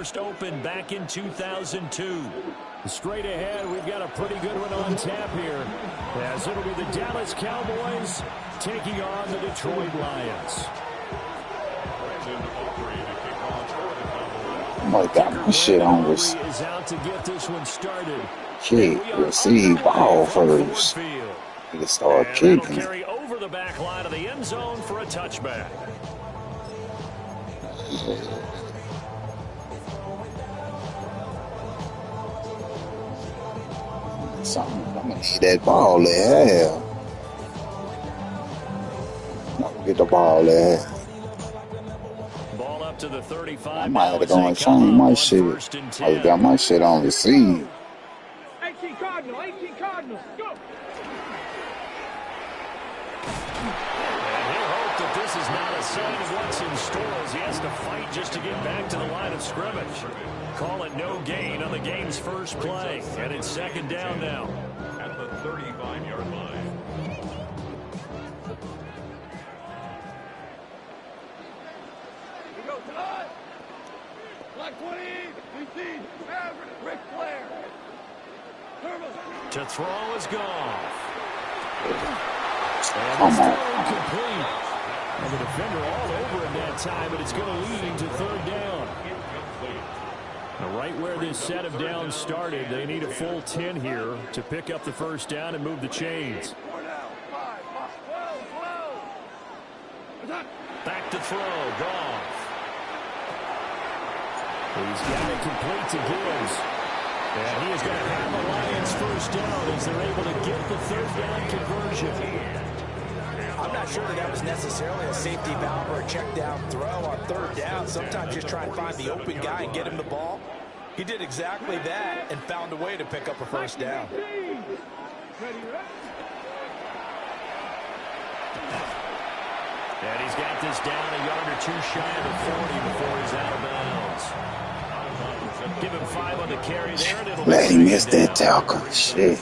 first opened back in 2002. Straight ahead, we've got a pretty good one on tap here, as it'll be the Dallas Cowboys taking on the Detroit Lions. I got my shit on this. Is out to get this one started. Kick, receive ball first. You start kicking. Carry over the back line of the end zone for a touchback. I'm gonna need that ball there. I'm gonna get the ball there. Ball up to the 35. I might have to go and change my shit. I just got my shit on receive. 18 Cardinal, 18 Cardinal, go! And he'll hope that this is not a sign of what's in store as he has to fight just to get back to the line of scrimmage. Call it no gain on the game's first play. And it's second down now. At the 35-yard line. We go, Todd! Black 20, 18, average, Ric Flair. To throw is Goff. Come on. Complete. And the defender all over him that time, but it's going to lead to third down. Now, right where this set of downs started, they need a full 10 here to pick up the first down and move the chains. Back to throw, Goff. He's got it complete to Gibbs. And he is going to have the Lions first down as they're able to get the third down conversion. I'm not sure that was necessarily a safety valve or a check down throw on third down. Sometimes just try and find the open guy and get him the ball. He did exactly that and found a way to pick up a first down. And he's got this down a yard or two shy of the 40 before he's out of bounds. Give him 5 on the carry there, and it'll Let him miss that tackle. Shit.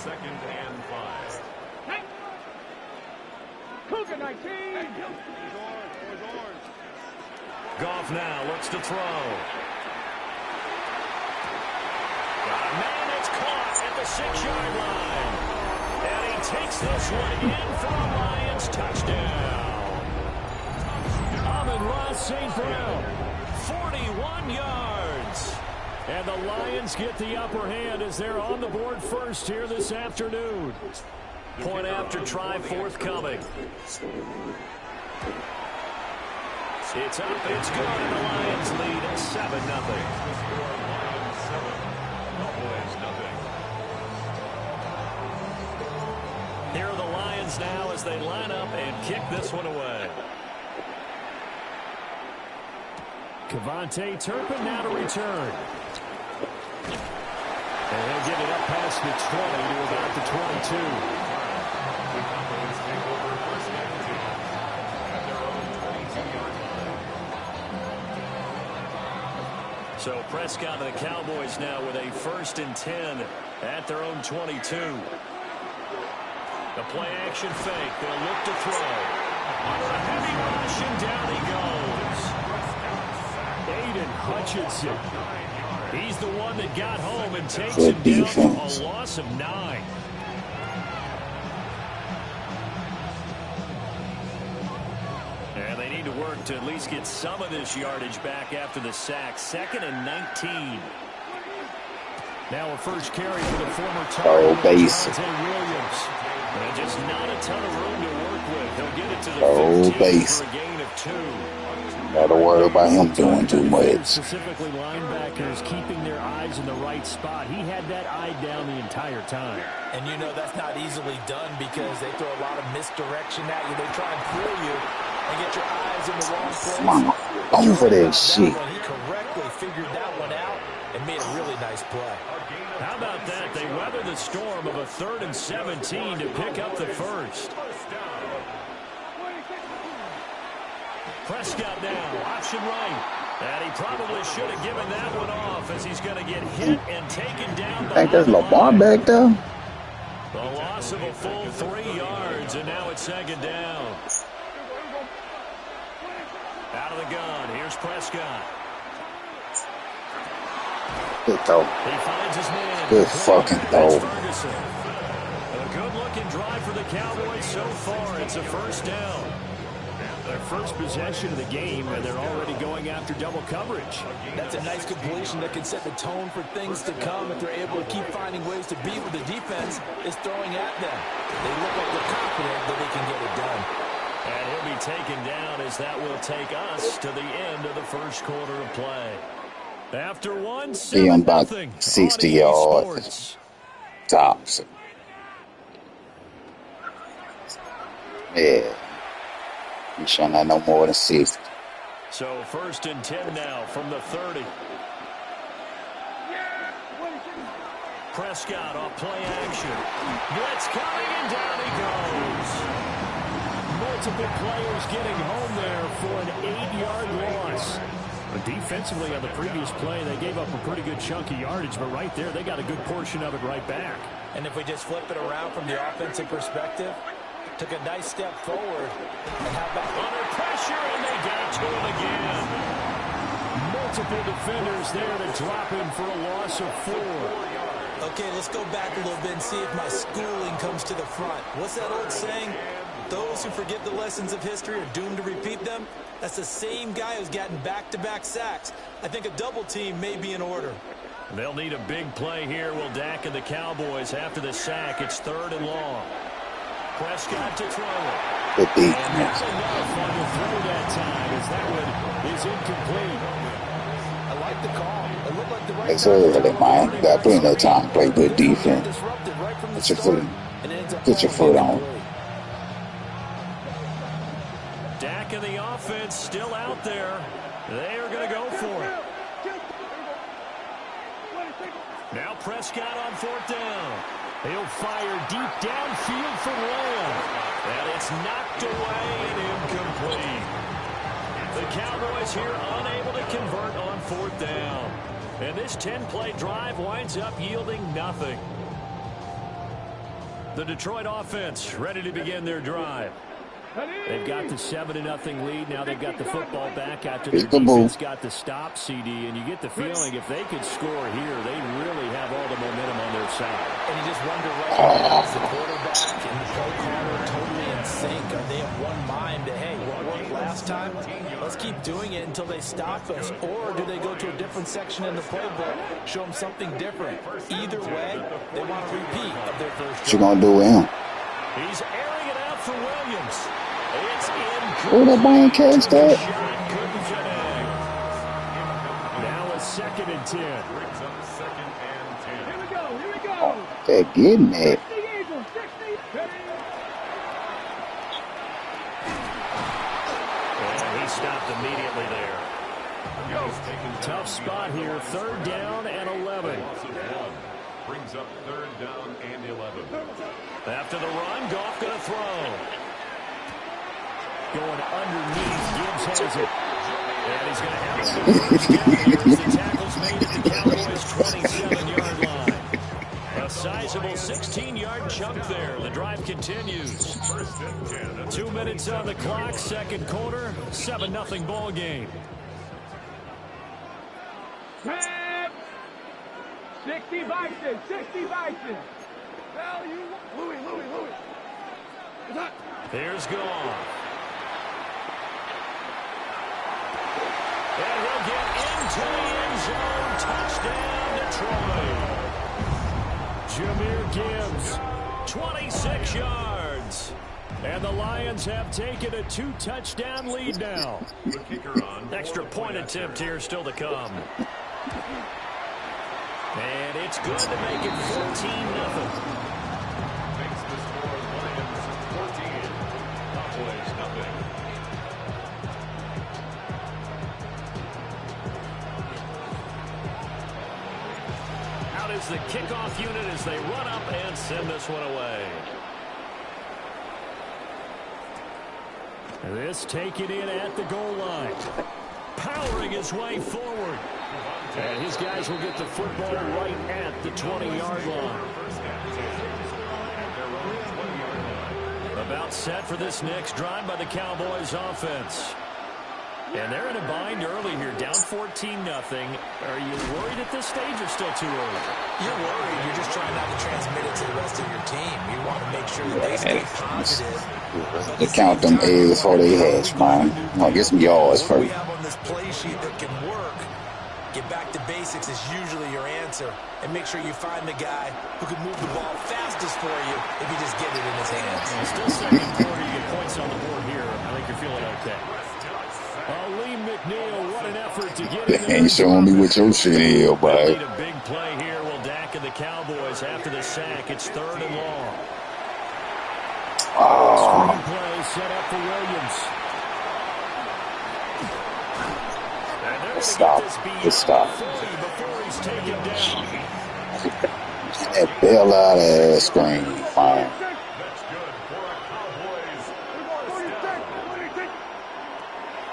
Goff now looks to throw. Got a man that's caught at the 6-yard line. And he takes this one in for the Lions touchdown. Amon-Ra St. Brown, 41 yards. And the Lions get the upper hand as they're on the board first here this afternoon. Point after try forthcoming. It's up, it's good, and the Lions lead at 7-0. Here are the Lions now as they line up and kick this one away. Kevontae Turpin now to return. And he'll get it up past the 20 to about the 22. So Prescott and the Cowboys now with a 1st and 10 at their own 22. The play action fake. They'll look to throw. Under a heavy rush, and down he goes. Aiden Hutchinson. He's the one that got home and takes him down for a loss of 9. And they need to work to at least get some of this yardage back after the sack. 2nd and 19. Now a first carry for the former Tar base. Williams. And just not a ton of room to work with. He'll get it to the 15 base. for a gain of 2. Gotta worry about him doing too much. Specifically linebackers keeping their eyes in the right spot. He had that eye down the entire time. And you know that's not easily done because they throw a lot of misdirection at you. They try and fool you and get your eyes in the wrong place. Mama, over that shit. He correctly figured that one out and made a really nice play. How about that? They weather the storm of a 3rd and 17 to pick up the first. Prescott now, option right. And he probably should have given that one off as he's going to get hit and taken down. I think there's Lamar back there. The loss of a full 3 yards, and now it's 2nd down. Out of the gun, here's Prescott. Good throw. He finds his man. Good fucking throw. Ferguson. A good-looking drive for the Cowboys so far. It's a first down. Their first possession of the game, and they're already going after double coverage. That's a nice completion that can set the tone for things to come if they're able to keep finding ways to beat what the defense is throwing at them. They look like they're confident that they can get it done. And he'll be taken down as that will take us to the end of the first quarter of play. After one, 7-0 about 60 yards. Tops. Yeah. You shall not no more than 60. So first and 10 now from the 30. Prescott off play action. Blitz coming and down he goes. Multiple players getting home there for an 8-yard loss. Defensively on the previous play, they gave up a pretty good chunk of yardage, but right there they got a good portion of it right back. And if we just flip it around from the offensive perspective, took a nice step forward. And how about under pressure, and they got to him again. Multiple defenders there to drop him for a loss of 4. Okay, let's go back a little bit and see if my schooling comes to the front. What's that old saying? Those who forget the lessons of history are doomed to repeat them. That's the same guy who's gotten back-to-back sacks. I think a double team may be in order. They'll need a big play here, will Dak and the Cowboys after the sack. It's 3rd and long. Prescott to throw it. Good beat. And that's enough on the throw that time as that one is incomplete. I like the call. It looked like the right It's early, man. You got plenty of time to play good defense. Get your foot on. Dak and the offense still out there. They are going to go for it. Now Prescott on 4th down. He'll fire deep downfield for Lamb. And it's knocked away and incomplete. The Cowboys here unable to convert on 4th down. And this 10-play drive winds up yielding nothing. The Detroit offense ready to begin their drive. They've got the 7-0 lead. Now they've got the football back after their defense got the stop, CD. And you get the feeling if they could score here, they really have all the momentum on their side. And you just wonder right now, is the quarterback and the play caller totally in sync? Are they of one mind that, hey, what worked last time? Let's keep doing it until they stop us. Or do they go to a different section in the playbook, show them something different? Either way, they want a repeat of their first What you gonna do with him? He's airing it out for Williams. It's in. Oh, that man catch that? Now a 2nd and 10. Here we go, here we go. Oh, they're getting it. 60 Eagles, 60. And he stopped immediately there. Tough spot here. 3rd down and 11. Brings up 3rd down and 11. After the run, Goff going to throw. Going underneath, Gibbs has it. And he's going to have it. The tackle's made at the Cowboys' 27-yard line. A sizable 16-yard chunk there. The drive continues. 2 minutes on the clock, 2nd quarter, 7-0 ball game. 60 Bison, 60 Bison. Hell, you, Louis. What's that? Here's Goff. And he'll get into the end zone. Touchdown, Detroit. Jahmyr Gibbs, 26 yards. And the Lions have taken a 2-touchdown lead now. Extra point attempt here still to come. And it's good to make it 14-0. Makes the score Lions 14, Cowboys nothing. Out is the kickoff unit as they run up and send this one away. This taken in at the goal line. Powering his way forward. And his guys will get the football right at the 20-yard line. About set for this next drive by the Cowboys offense. And they're in a bind early here, down 14-0. Are you worried at this stage or still too early? You're worried. You're just trying not to transmit it to the rest of your team. You want to make sure that they stay positive. They count them eggs before they hatch, man. I'm gonna get some yards What we first. have on this play sheet that can work, get back to basics is usually your answer. And make sure you find the guy who can move the ball fastest for you if you just get it in his hands. Still second quarter, you get points on the board here. I think you're feeling okay. Lee McNeil, what an effort to get in They ain't showing me what your shit is, Need boy. a big play here. Will Dak and the Cowboys after the sack. It's 3rd and long. Screen play set up for Williams. And they're Good stop. gonna get this Good stop. before he's taken down. That bail out ass screen, fine. That's good for a Cowboys. 46.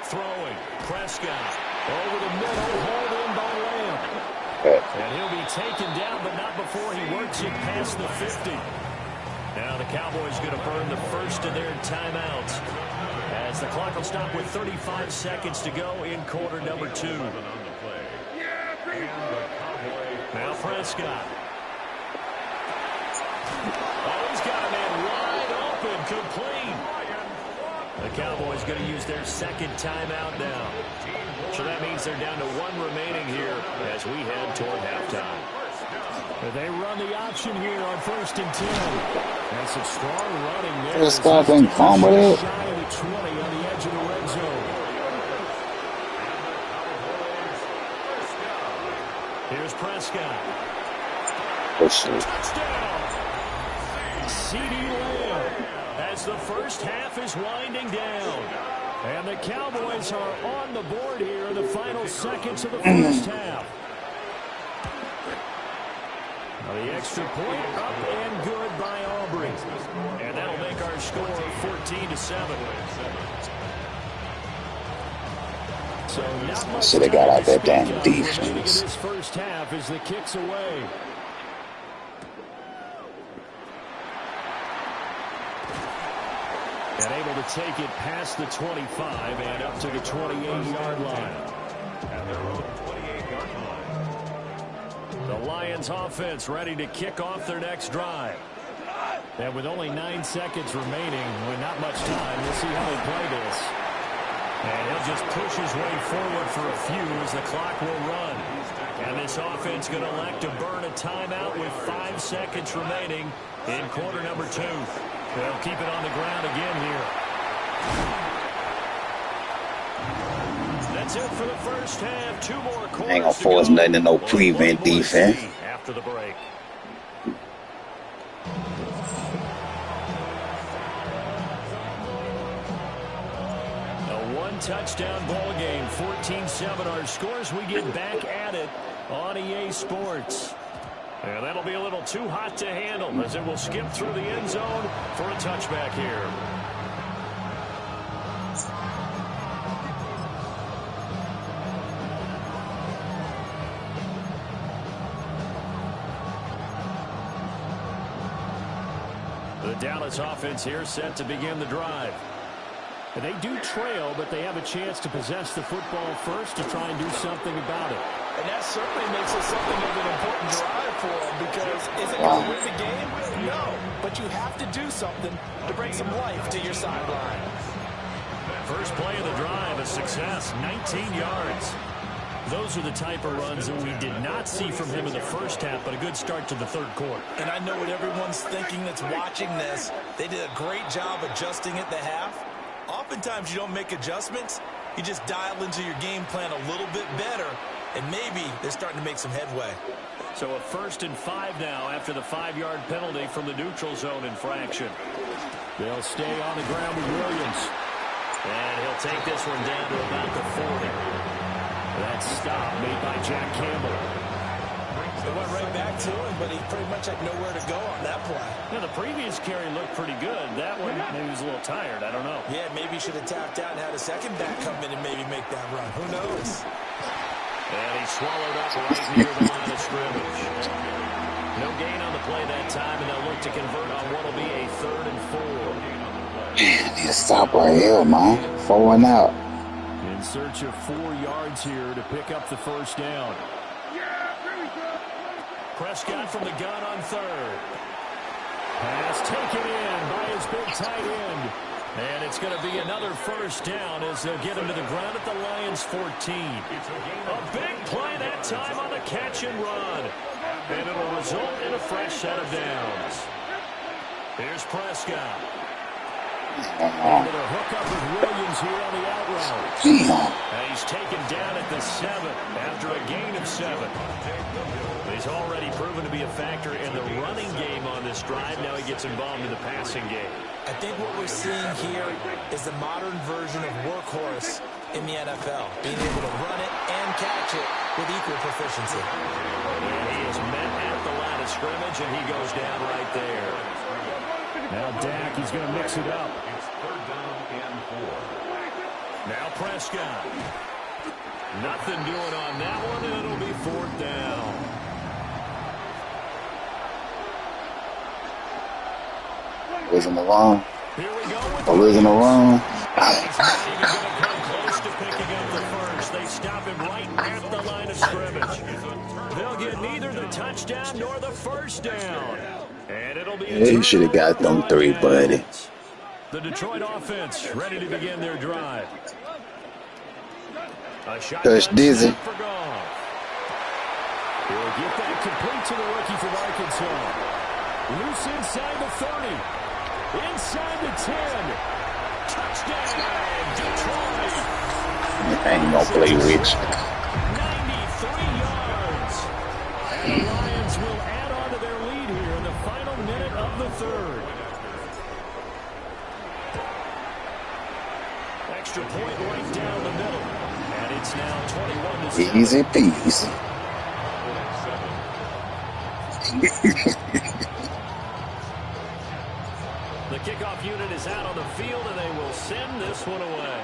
Throwing. Prescott. Over the middle. Hauled in by Lamb. And he'll be taken down, but not before he works it past the 50. Now the Cowboys going to burn the first of their timeouts as the clock will stop with 35 seconds to go in quarter number 2. Now Prescott. Oh, he's got a man wide open, complete. The Cowboys going to use their second timeout now. So that means they're down to 1 remaining here as we head toward halftime. They run the option here on 1st and 10. And some strong running there. Prescott ain't fumbled it. Shy of the 20 on the edge of the red zone. Here's Prescott. Touchdown. CeeDee Lamb as the first half is winding down. And the Cowboys are on the board here in the final seconds of the first half. Now the extra point up and good by Aubrey. And that'll make our score 14-7. So not much Should have got out that time damn to speak of remaining in defense. this first half as the kick's away. And able to take it past the 25 and up to the 28-yard line. At their own 28-yard line. The Lions offense ready to kick off their next drive. And with only 9 seconds remaining, with not much time, we'll see how they play this. And he'll just push his way forward for a few as the clock will run. And this offense going to elect to burn a timeout with 5 seconds remaining in quarter number 2. They'll keep it on the ground again here. That's it for the first half. 2 more quarters. Ain't gonna force nothing in no prevent defense. After the break. A 1-touchdown ball game. 14-7 our scores. We get back at it on EA Sports. And that'll be a little too hot to handle as it will skip through the end zone for a touchback here. The Dallas offense here set to begin the drive. And they do trail, but they have a chance to possess the football first to try and do something about it. And that certainly makes it something of an important drive for them because is it going to win the game? No. But you have to do something to bring some life to your sideline. First play of the drive, a success, 19 yards. Those are the type of runs that we did not see from him in the first half, but a good start to the third quarter. And I know what everyone's thinking that's watching this. They did a great job adjusting at the half. Oftentimes you don't make adjustments. You just dial into your game plan a little bit better, and maybe they're starting to make some headway. So a 1st and 5 now after the 5-yard penalty from the neutral zone infraction. They'll stay on the ground with Williams. And he'll take this one down to about the 40. That stop made by Jack Campbell. They went right back to him, but he pretty much had nowhere to go on that play. Now, the previous carry looked pretty good. That one, maybe he was a little tired. I don't know. Yeah, maybe he should have tapped out and had a second back come in and maybe make that run. Who knows? And he swallowed up right near the line of scrimmage. No gain on the play that time, and they'll look to convert on what will be a 3rd and 4. Man, need to stop right here, man. 4 and out. In search of 4 yards here to pick up the first down. Prescott from the gun on third. Pass taken in by his big tight end. And it's going to be another first down as they'll get him to the ground at the Lions 14. A big play that time on the catch and run. And it'll result in a fresh set of downs. Here's Prescott. Able to hook up with Williams here on the out route. And he's taken down at the 7 after a gain of 7. He's already proven to be a factor in the running game on this drive. Now he gets involved in the passing game. I think what we're seeing here is the modern version of workhorse in the NFL, being able to run it and catch it with equal proficiency. And he is met at the line of scrimmage, and he goes down right there. Now Dak, he's going to mix it up. It's 3rd down and 4. Now Prescott. Nothing doing on that one, and it'll be 4th down. Original wrong. Here we go. Original wrong. He's not even going to come close to picking up the first. They stop him right at the line of scrimmage. They'll get neither the touchdown nor the first down. And it'll be Yeah, you should have got them 3, buddy. The Detroit offense ready to begin their drive. Touch Dizzy. For Goff. He'll get that complete to the rookie from Arkansas. Loose inside the 30. Inside the 10. Touchdown, Detroit. I ain't gonna play with you. 93 yards. And the Lions will add on to their lead here in the final minute of the 3rd. Extra point right down the middle. And it's now 21-7. Easy peasy. The kickoff unit is out on the field, and they will send this one away.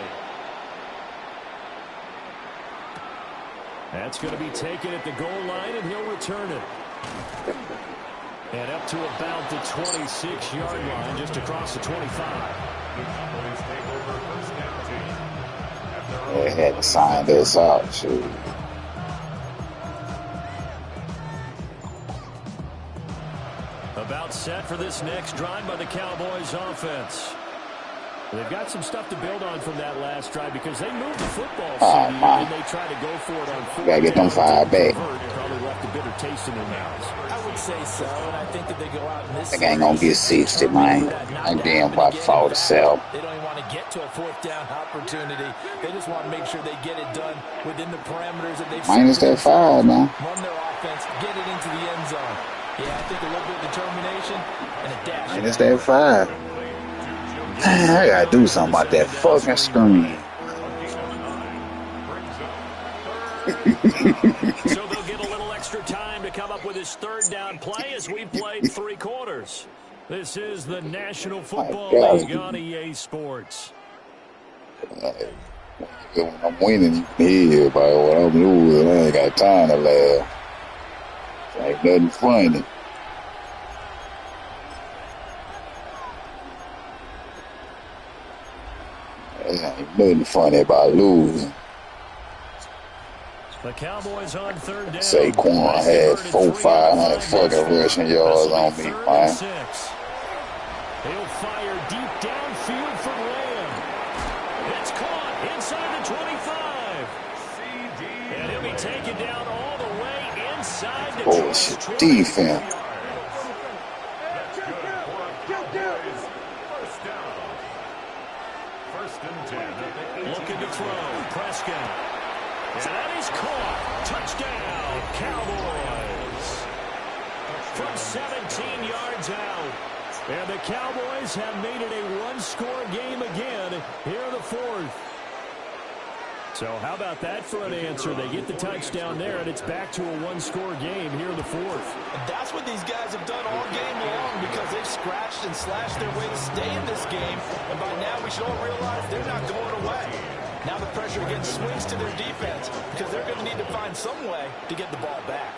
That's going to be taken at the goal line, and he'll return it. And up to about the 26-yard line, just across the 25. They had to sign this out, shoot. About set for this next drive by the Cowboys offense. They've got some stuff to build on from that last drive because they moved the football and they tried to go for it on 4th. Gotta get them 5 back. Probably left a bitter taste in their mouths. I would say so, and I think that they go out in this They ain't gonna get 60, man. I damn about 47. They don't even want to get to a 4th down opportunity. They just want to make sure they get it done within the parameters that they've Minus that 5, man. run their offense, get it into the end zone. Yeah, I think a little bit of determination and a dash. Minus that 5. I gotta do something about that fucking screen. So they'll get a little extra time to come up with his 3rd down play as we played 3 quarters. This is the National Football League on EA Sports. When I'm winning, you can hear about what I'm losing. I ain't got time to laugh. Ain't nothing funny. Ain't nothing funny about losing. The Cowboys on 3rd down. Saquon had 400-500 fucking rushing yards on me, man. He'll fire deep downfield for Lamb. It's caught inside the 25. And he'll be taken down all the way inside the 20. Bullshit defense. Looking to throw. Prescott. And that is caught. Touchdown, Cowboys. From 17 yards out. And the Cowboys have made it a one-score game again here in the 4th. So how about that for an answer? They get the touchdown there, and it's back to a one-score game here in the 4th. And that's what these guys have done all game long because they've scratched and slashed their way to stay in this game. And by now we should all realize they're not going away. Now the pressure again swings to their defense because they're going to need to find some way to get the ball back.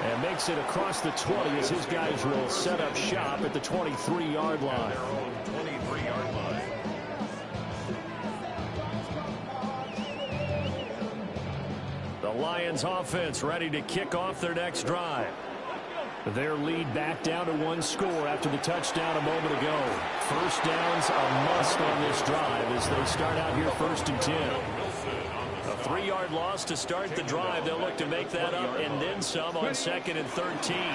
And And makes it across the 20 as his guys will set up shop at the 23-yard line. 23-yard line. The Lions offense ready to kick off their next drive. Their lead back down to 1 score after the touchdown a moment ago. First down's a must on this drive as they start out here 1st and 10. A 3-yard loss to start the drive. They'll look to make that up and then some on 2nd and 13. And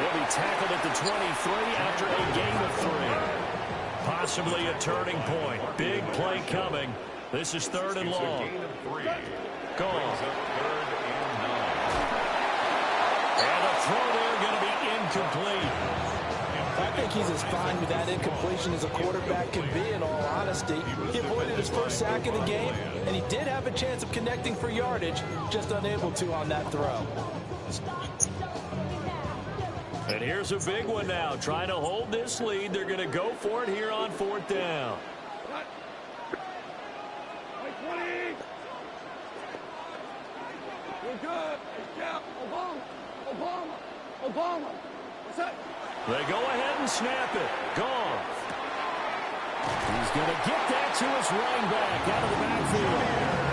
he'll be tackled at the 23 after a gain of 3. Possibly a turning point. Big play coming. This is 3rd and long. Gone. And the throw there going to be incomplete. I think he's as fine with that incompletion as a quarterback can be, in all honesty. He avoided his first sack of the game, and he did have a chance of connecting for yardage, just unable to on that throw. And here's a big one now. Trying to hold this lead. They're going to go for it here on 4th down. We're good. Yeah, Obama. What's that? They go ahead and snap it. Gone. He's going to get that to his running back out of the backfield.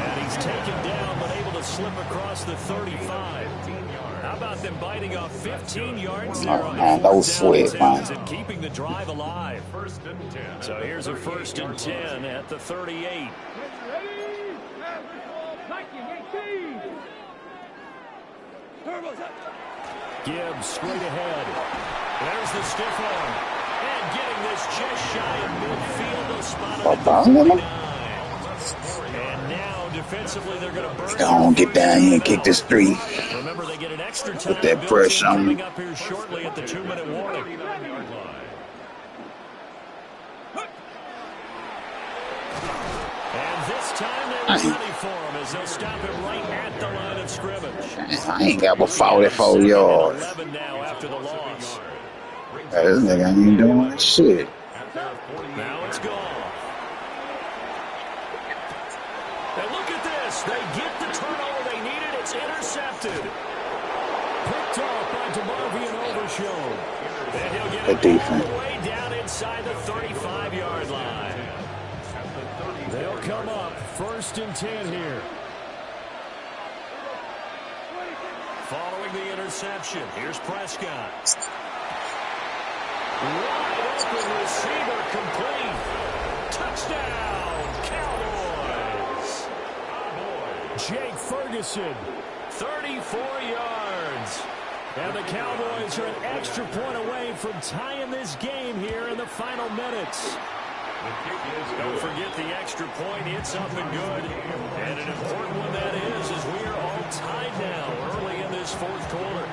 And he's taken down but able to slip across the 35. How about them biting off 15 yards there on 4th down attempts and keeping the drive alive. 1st and 10. So here's a 1st and 10 at the 38. Gibbs straight ahead. There's the stiff arm. And getting this just shy of midfield. They'll spot it at the 49. And now defensively they're going to burn. Go on, get down here and kick this 3. Remember, they get an extra time. Put that pressure on coming up here shortly at the 2-minute warning. And this time they were ready for him as they'll stop him right at the line of scrimmage. I ain't got but 44 yards. 11 now after the loss. This nigga ain't doing shit. Now it's gone. And look at this. They get the turnover they needed. It's intercepted. Picked off by DeMarvion Overshown. And he'll get it all the way down inside the 35-yard line. They'll come up 1st and 10 here. Following the interception, here's Prescott. Wide open receiver complete. Touchdown, Cowboys. Jake Ferguson, 34 yards. And the Cowboys are an extra point away from tying this game here in the final minutes. Don't forget the extra point. It's up and good. And an important one that is, as we are all tied now early in this 4th quarter.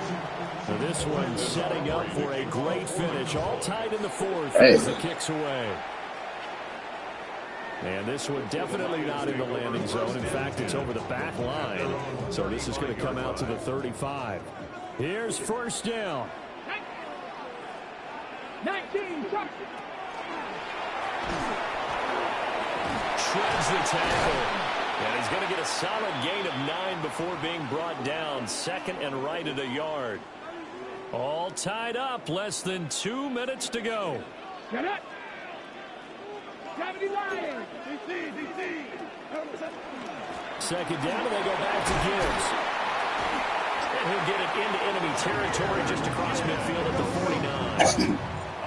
So this one setting up for a great finish. All tied in the 4th as the kicks away. And this one definitely not in the landing zone. In fact, it's over the back line. So this is going to come out to the 35. Here's 1st down. 19. Shreds the tackle. And he's going to get a solid gain of 9 before being brought down. 2nd and right at a yard. All tied up. Less than 2 minutes to go. Get it. 79. DC. 2nd down, and they go back to Gibbs. And he'll get it into enemy territory just across midfield at the 49.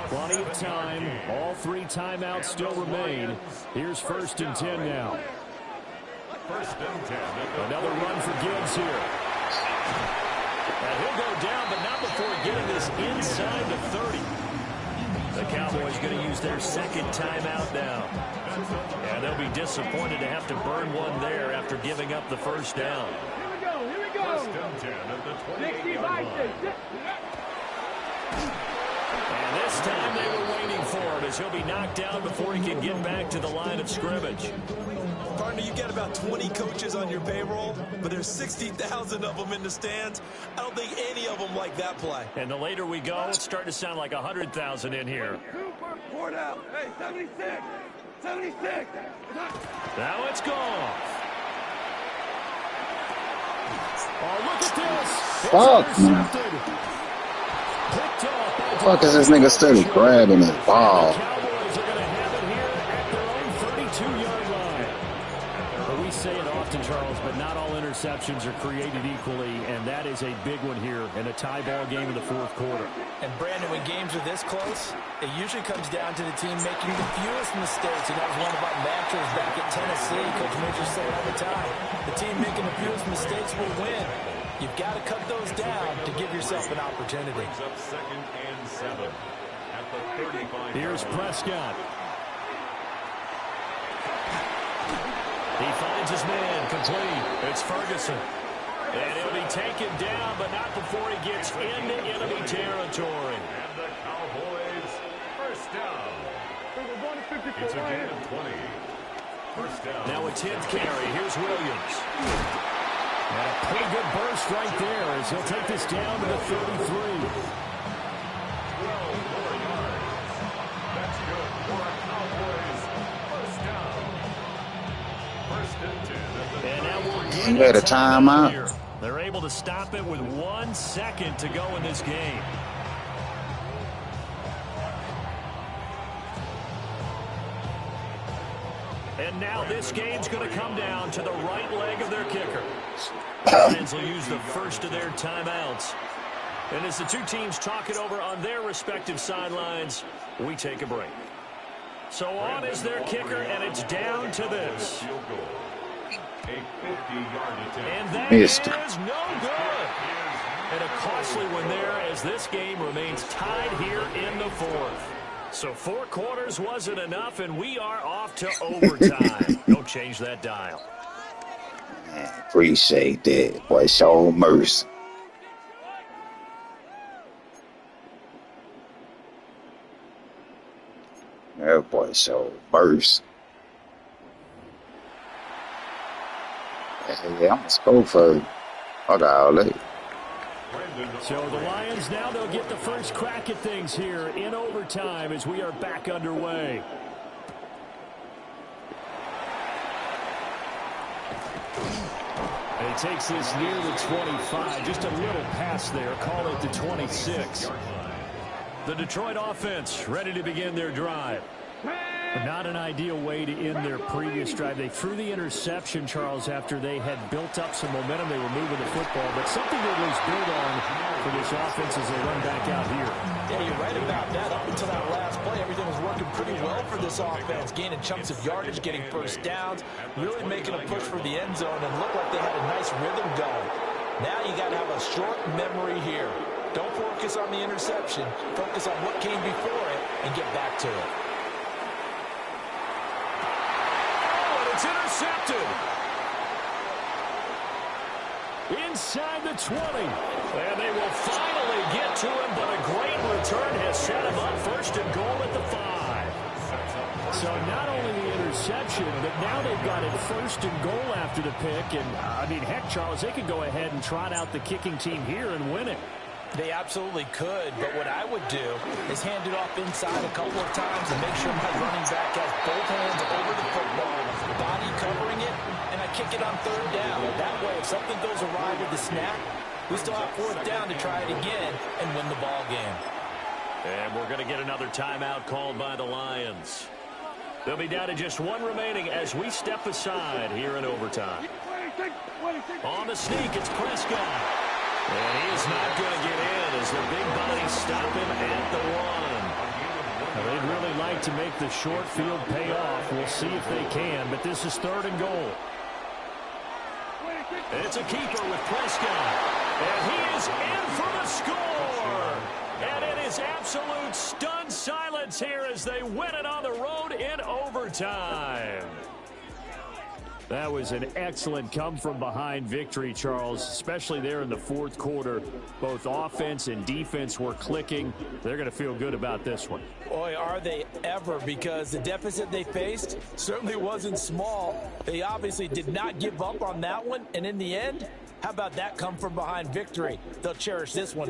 Plenty of time. All 3 timeouts still remain. Here's 1st and 10 now. 1st and 10. Another run for Gibbs here. And he'll go down, but not before getting this inside the 30. The Cowboys going to use their 2nd timeout now. And they'll be disappointed to have to burn one there after giving up the 1st down. Here we go. 1st and 10 at the 28-yard line. And this time they were waiting for him as he'll be knocked down before he can get back to the line of scrimmage. Partner, you get about 20 coaches on your payroll, but there's 60,000 of them in the stands. I don't think any of them like that play. And the later we go, it's starting to sound like 100,000 in here. Super 4 down. Hey, 76. 76. Now it's gone. Oh, look at this. Fuck, It's man. intercepted. Picked off by Fuck is this nigga steady grabbing his ball? The Cowboys are going to have it here at their own 32-yard line. But we say it often, Charles, but not all interceptions are created equally, and that is a big one here in a tie ball game in the fourth quarter. And, Brandon, when games are this close, it usually comes down to the team making the fewest mistakes. And that was one of our mantras back at Tennessee. Coach Major said all the time, the team making the fewest mistakes will win. You've got to cut those down to give yourself an opportunity. Brings up 2nd and 7 at the 35. Here's Prescott. He finds his man complete. It's Ferguson. And he'll be taken down, but not before he gets into enemy territory. And the Cowboys, first down. It's a gain of 20. First down. Now a 10th carry. Here's Williams. And a pretty good burst right there as he'll take this down to the 33. 12 more yards. That's good for a Cowboys first down. First and 10 at the And now we'll get You had a timeout. here. They're able to stop it with 1 second to go in this game. And now this game's going to come down to the right leg of their kicker. Lions will use the first of their timeouts. And as the two teams talk it over on their respective sidelines, we take a break. So on is their kicker, and it's down to this. field goal. A 50-yard attempt. And that Missed it. is no good. And a costly one there as this game remains tied here in the fourth. So 4 quarters wasn't enough, and we are off to overtime. Don't change that dial. Appreciate that, boy. Show mercy. That boy show mercy. Hey, I'm gonna go for fuck all that. So the Lions now, they'll get the first crack at things here in overtime as we are back underway. And he takes this near the 25. Just a little pass there. Call it the 26. The Detroit offense ready to begin their drive. Not an ideal way to end their previous drive. They threw the interception, Charles, after they had built up some momentum. They were moving the football, but something that was built on for this offense as they run back out here. Yeah, you're right about that. Up until that last play, everything was working pretty well for this offense, gaining chunks of yardage, getting first downs, really making a push for the end zone, and looked like they had a nice rhythm going. Now you got to have a short memory here. Don't focus on the interception. Focus on what came before it and get back to it. It's intercepted. Inside the 20. And they will finally get to him, but a great return has set him up first and goal at the 5. So not only the interception, but now they've got it first and goal after the pick. And, I mean, heck, Charles, they could go ahead and trot out the kicking team here and win it. They absolutely could, but what I would do is hand it off inside a couple of times and make sure my running back has both hands over the football, body covering it, and I kick it on third down. That way, if something goes awry with the snap, we still have fourth down to try it again and win the ball game. And we're going to get another timeout called by the Lions. They'll be down to just 1 remaining as we step aside here in overtime. On the sneak, it's Prescott. And he is not going to get in as the big bodies stop him at the 1. Now, they'd really like to make the short field pay off. We'll see if they can, but this is 3rd and goal. It's a keeper with Prescott. And he is in for the score. And it is absolute stunned silence here as they win it on the road in overtime. That was an excellent come-from-behind victory, Charles, especially there in the fourth quarter. Both offense and defense were clicking. They're going to feel good about this one. Boy, are they ever, because the deficit they faced certainly wasn't small. They obviously did not give up on that one, and in the end, how about that come-from-behind victory? They'll cherish this one.